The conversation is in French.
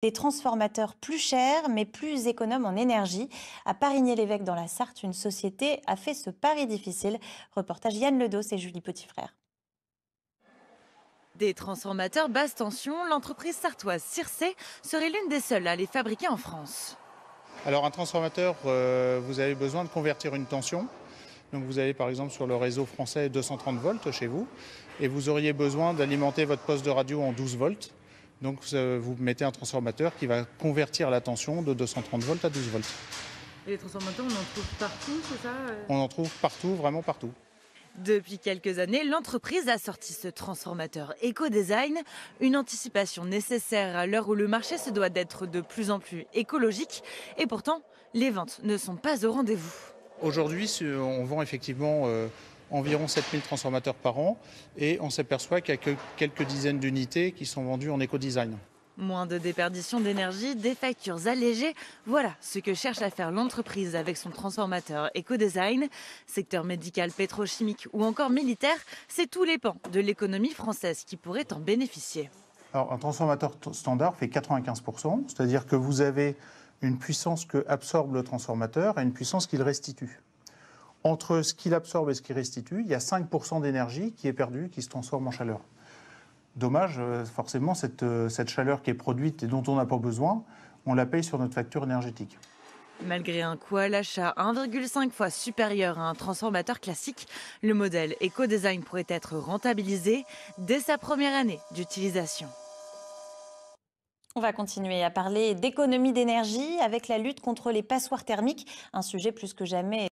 Des transformateurs plus chers, mais plus économes en énergie. À Parigné-l'Évêque, dans la Sarthe, une société a fait ce pari difficile. Reportage Yann Ledos et Julie Petitfrère. Des transformateurs basse tension, l'entreprise sartoise Circé serait l'une des seules à les fabriquer en France. Alors un transformateur, vous avez besoin de convertir une tension. Donc vous avez par exemple sur le réseau français 230 volts chez vous et vous auriez besoin d'alimenter votre poste de radio en 12 volts. Donc vous mettez un transformateur qui va convertir la tension de 230 volts à 12 volts. Et les transformateurs, on en trouve partout, c'est ça On en trouve partout, vraiment partout. Depuis quelques années, l'entreprise a sorti ce transformateur éco-design, une anticipation nécessaire à l'heure où le marché se doit d'être de plus en plus écologique. Et pourtant, les ventes ne sont pas au rendez-vous. Aujourd'hui, on vend effectivement environ 7000 transformateurs par an et on s'aperçoit qu'il n'y a que quelques dizaines d'unités qui sont vendues en éco-design. Moins de déperdition d'énergie, des factures allégées, voilà ce que cherche à faire l'entreprise avec son transformateur éco-design. Secteur médical, pétrochimique ou encore militaire, c'est tous les pans de l'économie française qui pourraient en bénéficier. Alors, un transformateur standard fait 95%, c'est-à-dire que vous avez une puissance que absorbe le transformateur et une puissance qu'il restitue. Entre ce qu'il absorbe et ce qu'il restitue, il y a 5% d'énergie qui est perdue, qui se transforme en chaleur. Dommage, forcément, cette chaleur qui est produite et dont on n'a pas besoin, on la paye sur notre facture énergétique. Malgré un coût à l'achat 1,5 fois supérieur à un transformateur classique, le modèle éco-design pourrait être rentabilisé dès sa première année d'utilisation. On va continuer à parler d'économie d'énergie avec la lutte contre les passoires thermiques, un sujet plus que jamais